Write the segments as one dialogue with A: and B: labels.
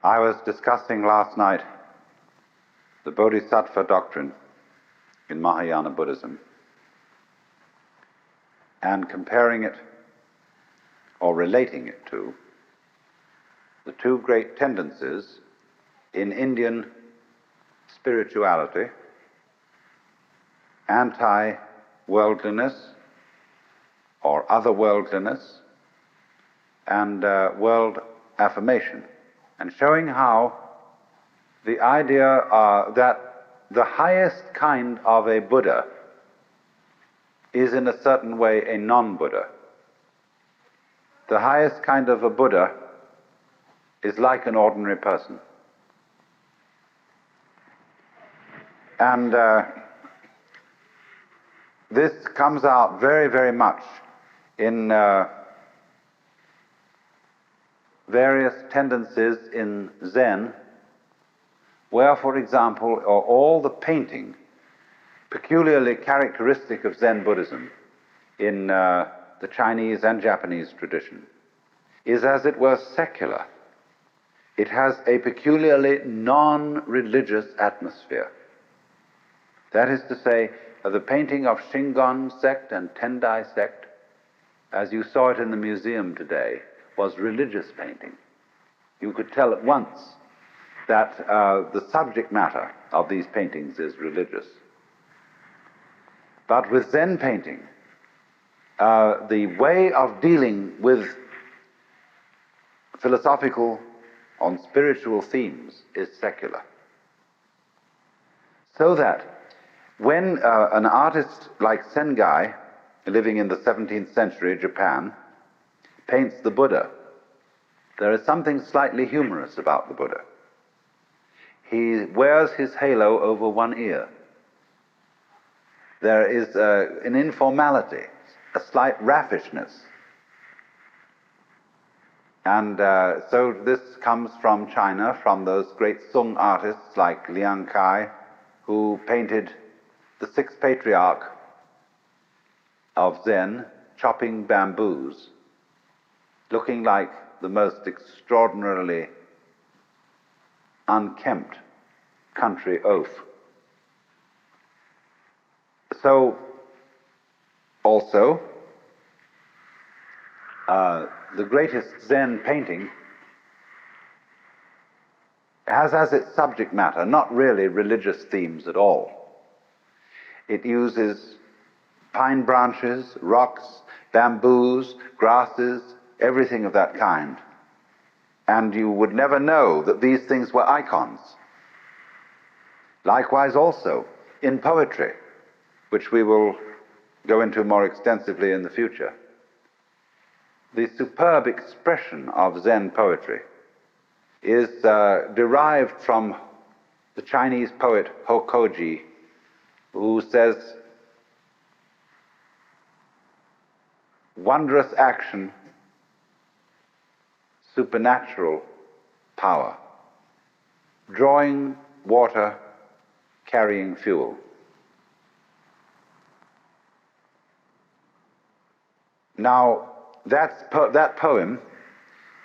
A: I was discussing last night the Bodhisattva doctrine in Mahayana Buddhism and comparing it or relating it to the two great tendencies in Indian spirituality: anti-worldliness or otherworldliness and world affirmation, and showing how the idea that the highest kind of a Buddha is in a certain way a non-Buddha. The highest kind of a Buddha is like an ordinary person. And this comes out very, very much in various tendencies in Zen, where, for example, all the painting peculiarly characteristic of Zen Buddhism in the Chinese and Japanese tradition is, as it were, secular. It has a peculiarly non-religious atmosphere. That is to say, the painting of Shingon sect and Tendai sect, as you saw it in the museum today, was religious painting. You could tell at once that the subject matter of these paintings is religious. But with Zen painting, the way of dealing with philosophical or spiritual themes is secular. So that when an artist like Sengai, living in the 17th century Japan, paints the Buddha, there is something slightly humorous about the Buddha. He wears his halo over one ear. There is an informality, a slight raffishness. And so this comes from China, from those great Sung artists like Liang Kai, who painted the sixth patriarch of Zen chopping bamboos, looking like the most extraordinarily unkempt country oaf. So, also, the greatest Zen painting has as its subject matter not really religious themes at all. It uses pine branches, rocks, bamboos, grasses, everything of that kind. And you would never know that these things were icons. Likewise also in poetry, which we will go into more extensively in the future. The superb expression of Zen poetry is derived from the Chinese poet Hokoji, who says, "Wondrous action, supernatural power, drawing water, carrying fuel." Now, that poem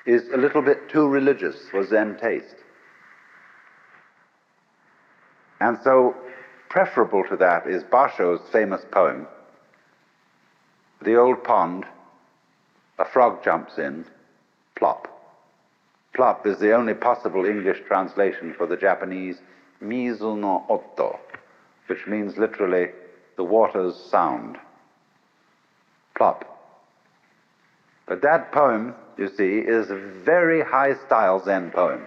A: is a little bit too religious for Zen taste. And so, preferable to that is Basho's famous poem, "The Old Pond, a frog jumps in, plop." Plop is the only possible English translation for the Japanese mizu no otto, which means literally the water's sound. Plop. But that poem, you see, is a very high-style Zen poem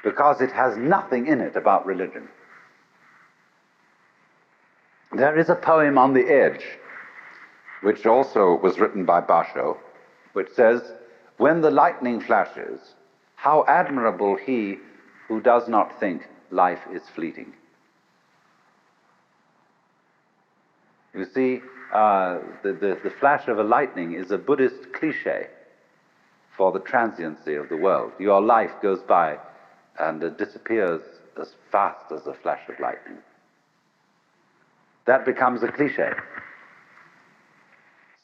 A: because it has nothing in it about religion. There is a poem on the edge, which also was written by Basho, which says, "When the lightning flashes, how admirable he who does not think life is fleeting." You see, the flash of a lightning is a Buddhist cliche for the transiency of the world. Your life goes by and it disappears as fast as a flash of lightning. That becomes a cliche.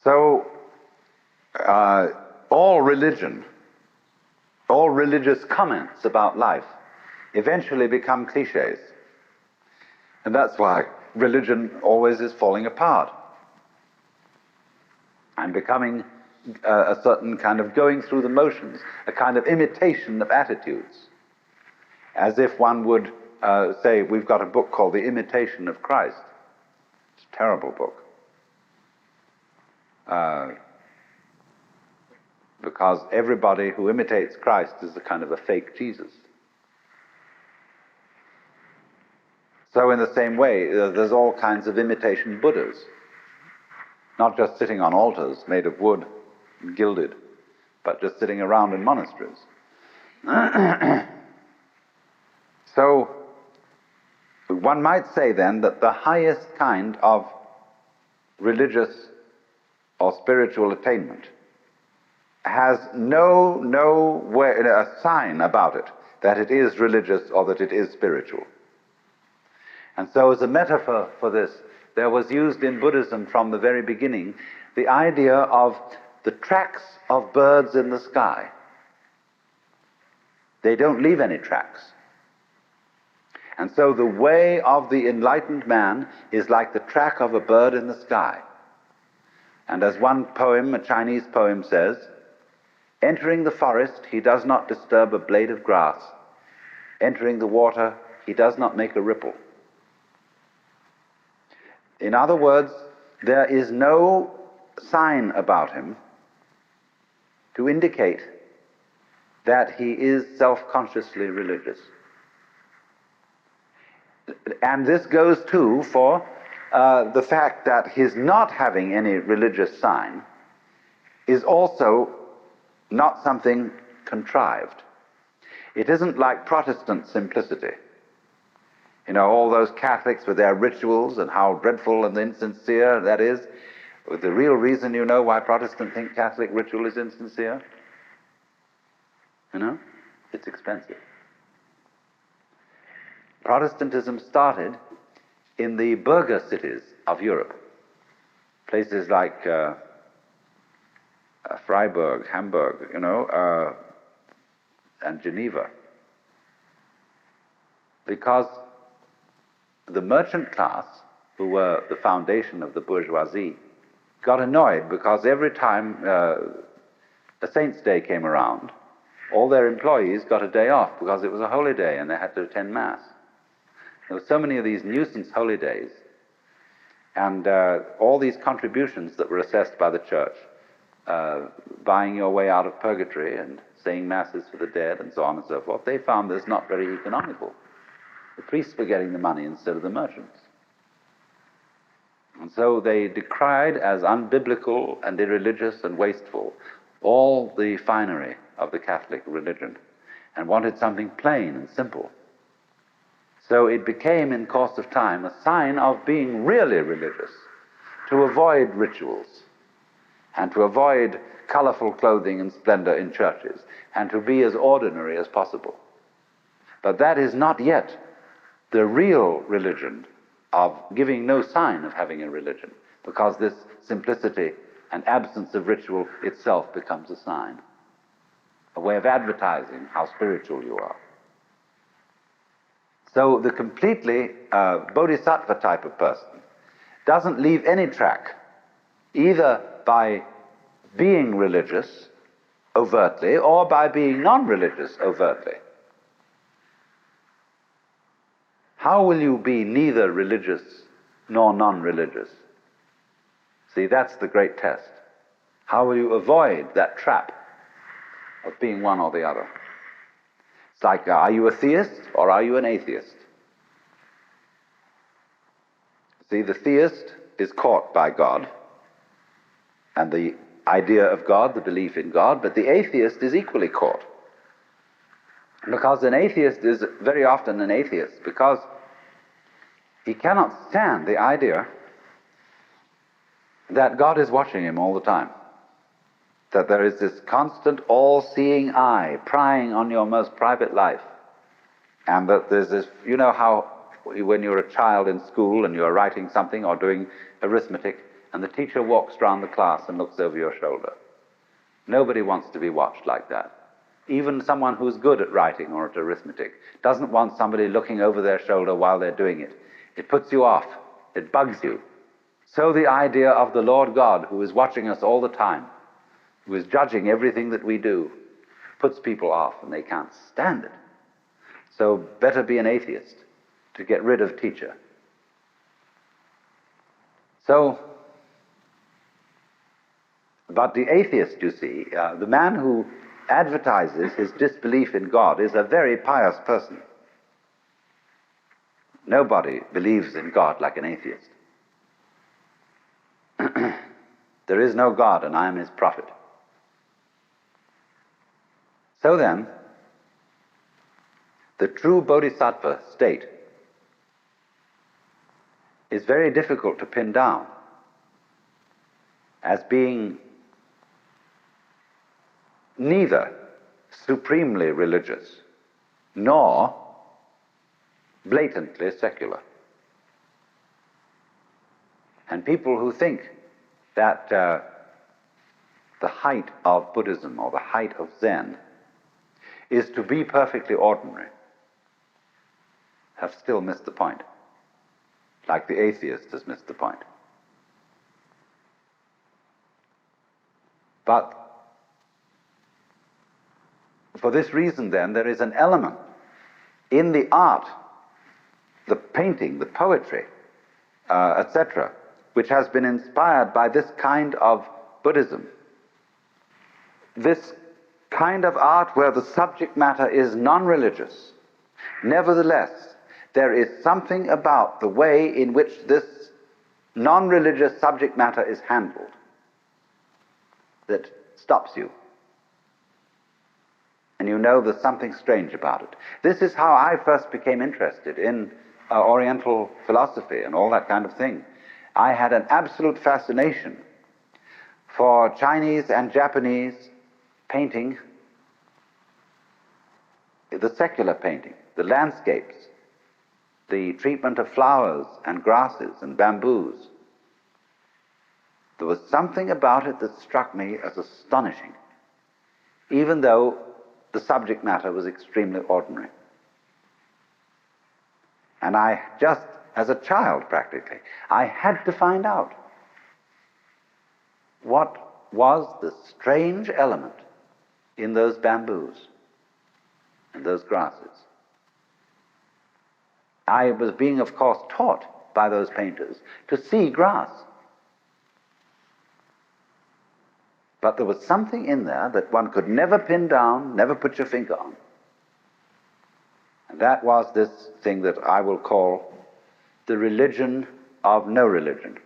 A: So, all religion all religious comments about life eventually become cliches. And that's why religion always is falling apart and becoming a certain kind of going through the motions, a kind of imitation of attitudes, as if one would say, we've got a book called The Imitation of Christ. It's a terrible book. Because everybody who imitates Christ is a kind of a fake Jesus. So in the same way, there's all kinds of imitation Buddhas, not just sitting on altars made of wood and gilded, but just sitting around in monasteries. So one might say then that the highest kind of religious or spiritual attainment has no way, a sign about it that it is religious or that it is spiritual. And so as a metaphor for this, there was used in Buddhism from the very beginning the idea of the tracks of birds in the sky. They don't leave any tracks. And so the way of the enlightened man is like the track of a bird in the sky. And as one poem, a Chinese poem says, entering the forest, he does not disturb a blade of grass. Entering the water, he does not make a ripple. In other words, there is no sign about him to indicate that he is self-consciously religious. And this goes too for the fact that his not having any religious sign is also not something contrived. It isn't like Protestant simplicity. You know, all those Catholics with their rituals and how dreadful and insincere that is. The real reason, you know, why Protestants think Catholic ritual is insincere? You know, it's expensive. Protestantism started in the burgher cities of Europe, places like Freiburg, Hamburg, you know, and Geneva, because the merchant class, who were the foundation of the bourgeoisie, got annoyed because every time a saint's day came around, all their employees got a day off because it was a holy day and they had to attend Mass. There were so many of these nuisance holy days, and all these contributions that were assessed by the church, buying your way out of purgatory and saying Masses for the dead and so on and so forth, they found this not very economical. The priests were getting the money instead of the merchants. And so they decried as unbiblical and irreligious and wasteful all the finery of the Catholic religion and wanted something plain and simple. So it became, in course of time, a sign of being really religious, to avoid rituals and to avoid colorful clothing and splendor in churches and to be as ordinary as possible. But that is not yet the real religion of giving no sign of having a religion, because this simplicity and absence of ritual itself becomes a sign, a way of advertising how spiritual you are. So the completely bodhisattva type of person doesn't leave any track, either by being religious overtly or by being non-religious overtly. How will you be neither religious nor non-religious? See, that's the great test. How will you avoid that trap of being one or the other? It's like, are you a theist or are you an atheist? See, the theist is caught by God and the idea of God, the belief in God, but the atheist is equally caught. Because an atheist is very often an atheist because he cannot stand the idea that God is watching him all the time. That there is this constant all-seeing eye prying on your most private life. And that there's this, you know how when you're a child in school and you're writing something or doing arithmetic and the teacher walks around the class and looks over your shoulder. Nobody wants to be watched like that. Even someone who's good at writing or at arithmetic doesn't want somebody looking over their shoulder while they're doing it. It puts you off. It bugs you. So the idea of the Lord God, who is watching us all the time, who is judging everything that we do, puts people off, and they can't stand it. So better be an atheist to get rid of teacher. But the atheist, you see, the man who advertises his disbelief in God is a very pious person. Nobody believes in God like an atheist. There is no God, and I am his prophet. So then, the true bodhisattva state is very difficult to pin down as being neither supremely religious nor blatantly secular. And people who think that the height of Buddhism or the height of Zen is to be perfectly ordinary have still missed the point, like the atheist has missed the point. But for this reason, then, there is an element in the art, the painting, the poetry, etc., which has been inspired by this kind of Buddhism. This kind of art where the subject matter is non-religious. Nevertheless, there is something about the way in which this non-religious subject matter is handled that stops you. And you know there's something strange about it. This is how I first became interested in Oriental philosophy and all that kind of thing. I had an absolute fascination for Chinese and Japanese painting, the secular painting, the landscapes, the treatment of flowers and grasses and bamboos. There was something about it that struck me as astonishing, even though the subject matter was extremely ordinary. And I just, as a child practically, I had to find out what was the strange element in those bamboos and those grasses. I was being, of course, taught by those painters to see grass. But there was something in there that one could never pin down, never put your finger on. And that was this thing that I will call the religion of no religion.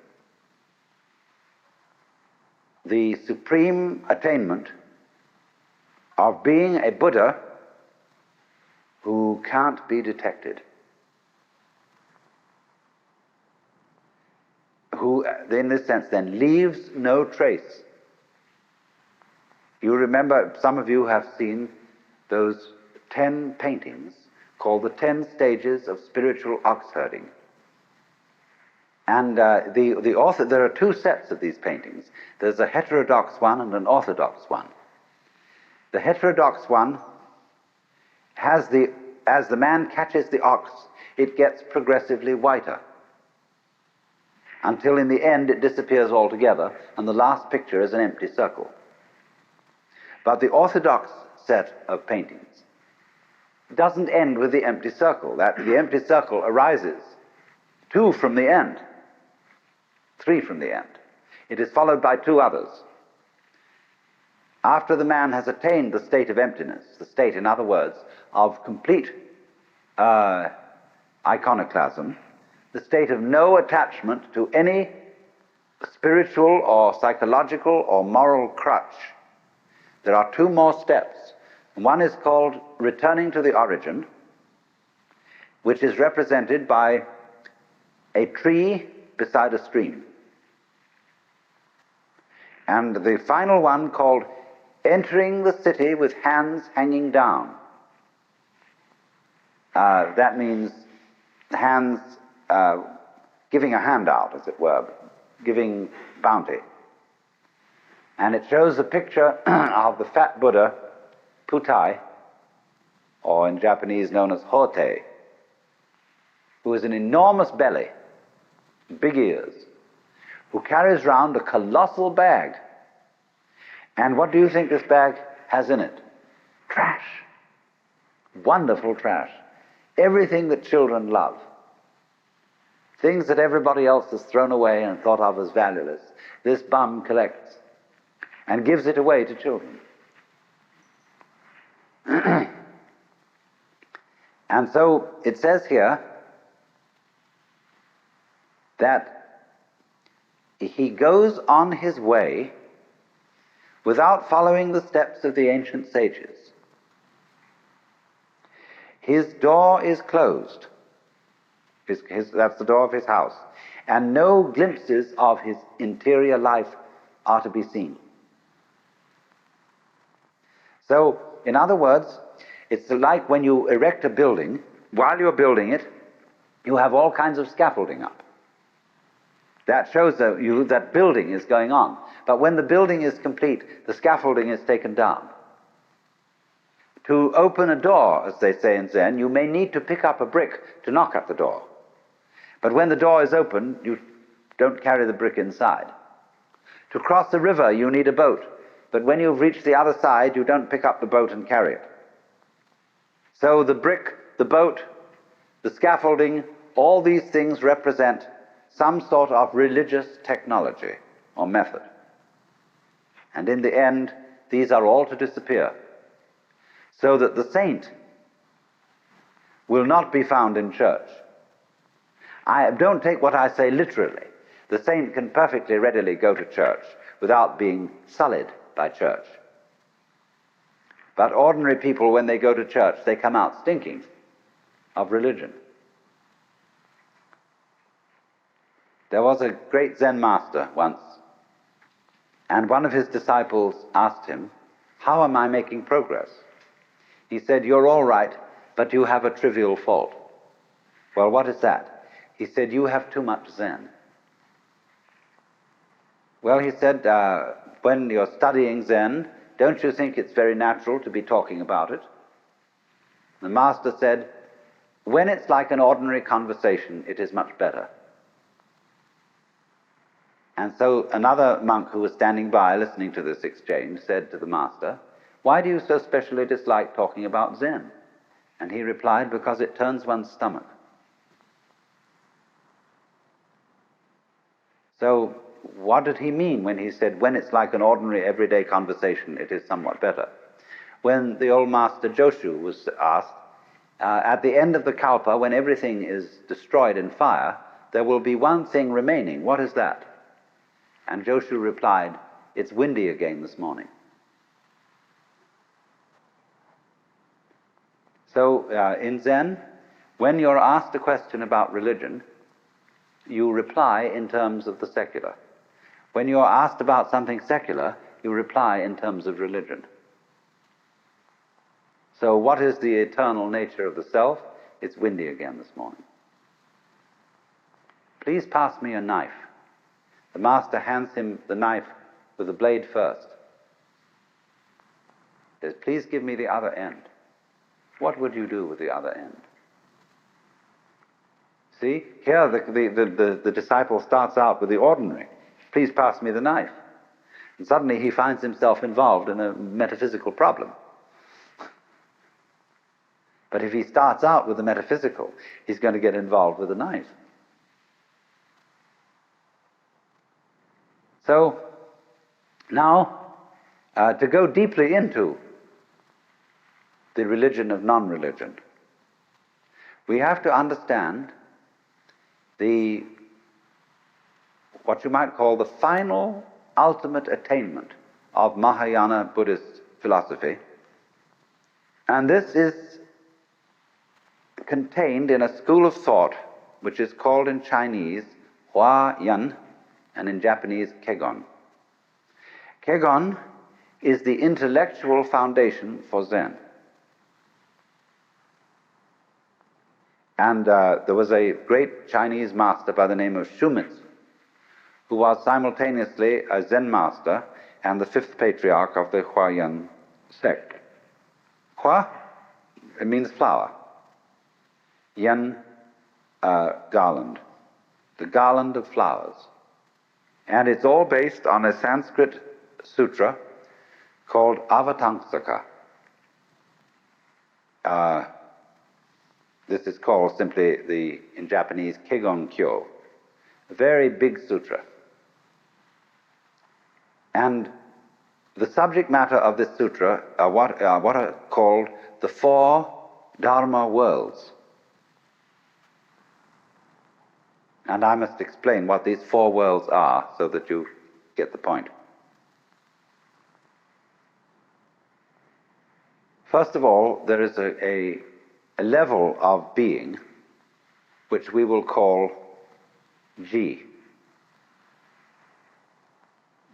A: The supreme attainment of being a Buddha who can't be detected. Who, in this sense, then leaves no trace. You remember, some of you have seen those 10 paintings called the 10 Stages of Spiritual Ox Herding. And the author, there are two sets of these paintings. There's a heterodox one and an orthodox one. The heterodox one has as the man catches the ox, it gets progressively whiter, until in the end it disappears altogether, and the last picture is an empty circle. But the orthodox set of paintings doesn't end with the empty circle. The empty circle arises 2 from the end, 3 from the end. It is followed by 2 others. After the man has attained the state of emptiness, the state, in other words, of complete iconoclasm, the state of no attachment to any spiritual or psychological or moral crutch, there are 2 more steps. One is called returning to the origin, which is represented by a tree beside a stream. And the final one called entering the city with hands hanging down. That means hands giving a handout, as it were, giving bounty. And it shows a picture of the fat Buddha Futai, or in Japanese known as Hotei, who has an enormous belly, big ears, who carries round a colossal bag. And what do you think this bag has in it? Trash. Wonderful trash. Everything that children love. Things that everybody else has thrown away and thought of as valueless. This bum collects and gives it away to children. And so it says here that he goes on his way without following the steps of the ancient sages. His door is closed. That's the door of his house. And no glimpses of his interior life are to be seen. So, in other words, it's like when you erect a building, while you're building it, you have all kinds of scaffolding up. That shows you that building is going on. But when the building is complete, the scaffolding is taken down. To open a door, as they say in Zen, you may need to pick up a brick to knock at the door. But when the door is open, you don't carry the brick inside. To cross the river, you need a boat. But when you've reached the other side, you don't pick up the boat and carry it. So the brick, the boat, the scaffolding, all these things represent some sort of religious technology or method. And in the end, these are all to disappear, so that the saint will not be found in church. I don't take what I say literally. The saint can perfectly readily go to church without being sullied by church. But ordinary people, when they go to church, they come out stinking of religion. There was a great Zen master once, and one of his disciples asked him, "How am I making progress?" He said, "You're all right, but you have a trivial fault." "Well, what is that?" He said, "You have too much Zen." Well, he said, when you're studying Zen, don't you think it's very natural to be talking about it? The master said, "When it's like an ordinary conversation, it is much better." And so another monk who was standing by listening to this exchange said to the master, "Why do you so specially dislike talking about Zen?" And he replied, "Because it turns one's stomach." So what did he mean when he said, when it's like an ordinary everyday conversation, it is somewhat better? When the old master Joshu was asked, at the end of the kalpa, when everything is destroyed in fire, there will be one thing remaining. What is that? And Joshu replied, "It's windy again this morning." So in Zen, when you're asked a question about religion, you reply in terms of the secular. When you're asked about something secular, you reply in terms of religion. So what is the eternal nature of the self? It's windy again this morning. "Please pass me a knife." The master hands him the knife with the blade first. He says, "Please give me the other end." What would you do with the other end? See, here the disciple starts out with the ordinary. "Please pass me the knife." And suddenly he finds himself involved in a metaphysical problem. But if he starts out with the metaphysical, he's going to get involved with the knife. So, now, to go deeply into the religion of non-religion, we have to understand what you might call the final, ultimate attainment of Mahayana Buddhist philosophy. And this is contained in a school of thought which is called in Chinese Hua Yan and in Japanese Kegon. Kegon is the intellectual foundation for Zen. And there was a great Chinese master by the name of Shumitsu, who was simultaneously a Zen master and the fifth patriarch of the Huayan sect. Hua, it means flower. Yen, garland. The garland of flowers. And it's all based on a Sanskrit sutra called Avatangsaka. This is called simply, in Japanese, Kegon-kyo, a very big sutra. And the subject matter of this sutra are what are called the four Dharma worlds. And I must explain what these four worlds are so that you get the point. First of all, there is a level of being which we will call Ji.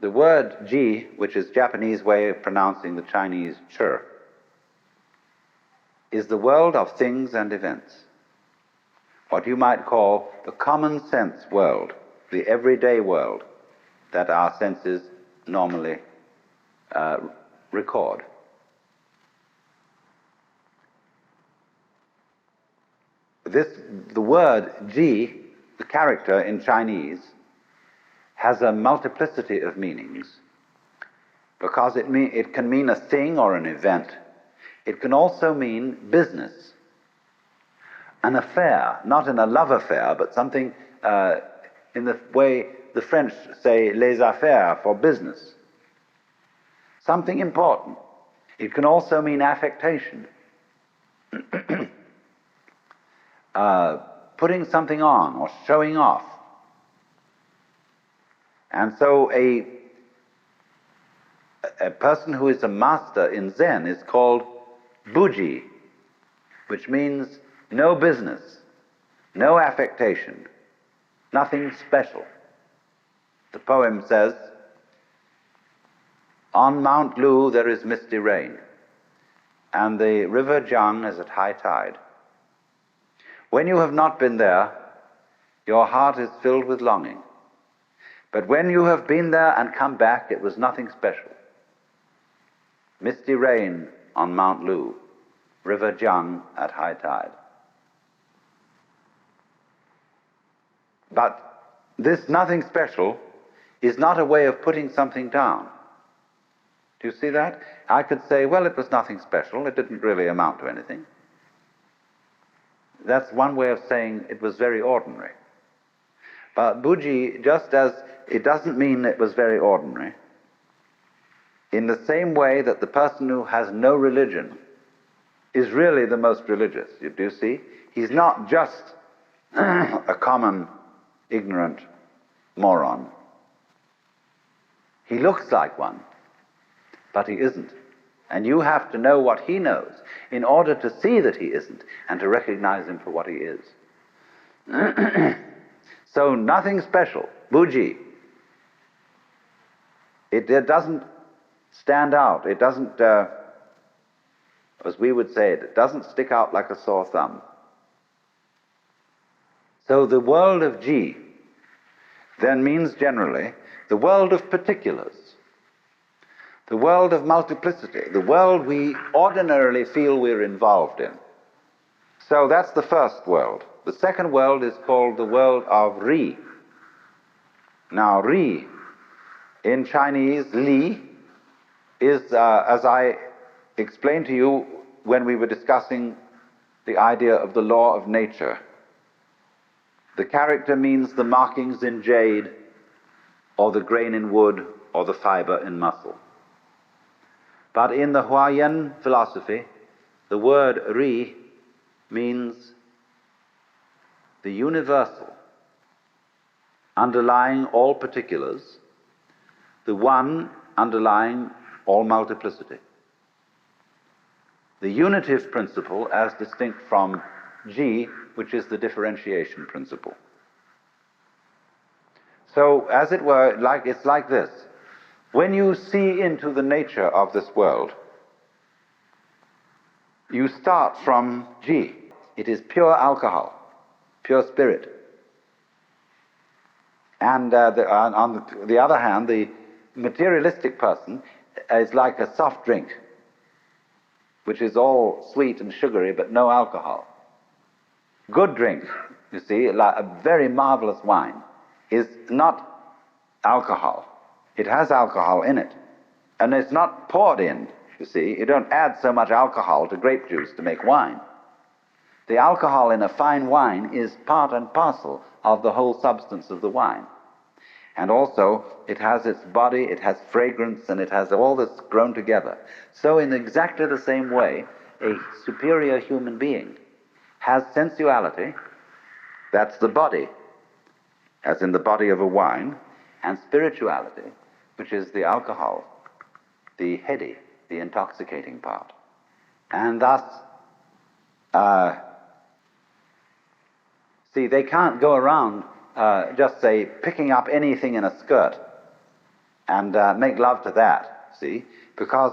A: The word Ji, which is Japanese way of pronouncing the Chinese Chur, is the world of things and events. What you might call the common sense world, the everyday world that our senses normally record. The word Ji, the character in Chinese, has a multiplicity of meanings because it can mean a thing or an event. It can also mean business, an affair, not in a love affair, but something in the way the French say les affaires, for business. Something important. It can also mean affectation. Putting something on or showing off. And so a person who is a master in Zen is called Buji, which means no business, no affectation, nothing special. The poem says, "On Mount Lu there is misty rain, and the river Jiang is at high tide. When you have not been there, your heart is filled with longing. But when you have been there and come back, it was nothing special. Misty rain on Mount Lu, river Jiang at high tide." But this nothing special is not a way of putting something down. Do you see that? I could say, well, it was nothing special, it didn't really amount to anything. That's one way of saying it was very ordinary. But Buji, just as it doesn't mean it was very ordinary, in the same way that the person who has no religion is really the most religious. You do see? He's not just a common, ignorant moron. He looks like one, but he isn't. And you have to know what he knows in order to see that he isn't and to recognize him for what he is. So nothing special, Buji. It doesn't stand out. It doesn't, as we would say it doesn't stick out like a sore thumb. So the world of Ji then means generally the world of particulars, the world of multiplicity, the world we ordinarily feel we're involved in. So that's the first world. The second world is called the world of Ri. Now, Ri, in Chinese, Li, is, as I explained to you when we were discussing the idea of the law of nature. The character means the markings in jade, or the grain in wood, or the fiber in muscle. But in the Huayan philosophy, the word Ri means the universal, underlying all particulars, the one underlying all multiplicity. The unitive principle as distinct from Ji, which is the differentiation principle. So, as it were, it's like this. When you see into the nature of this world, you start from Ji. It is pure alcohol, pure spirit. And on the other hand, the materialistic person is like a soft drink. which is all sweet and sugary but no alcohol. Good drink, you see, like a very marvelous wine, is not alcohol. It has alcohol in it. And it's not poured in, you see. You don't add so much alcohol to grape juice to make wine. The alcohol in a fine wine is part and parcel of the whole substance of the wine. And also, it has its body, it has fragrance, and it has all this grown together. So in exactly the same way, a superior human being has sensuality, that's the body, as in the body of a wine, and spirituality, which is the alcohol, the heady, the intoxicating part. And thus, see, they can't go around just, say, picking up anything in a skirt and make love to that, see, because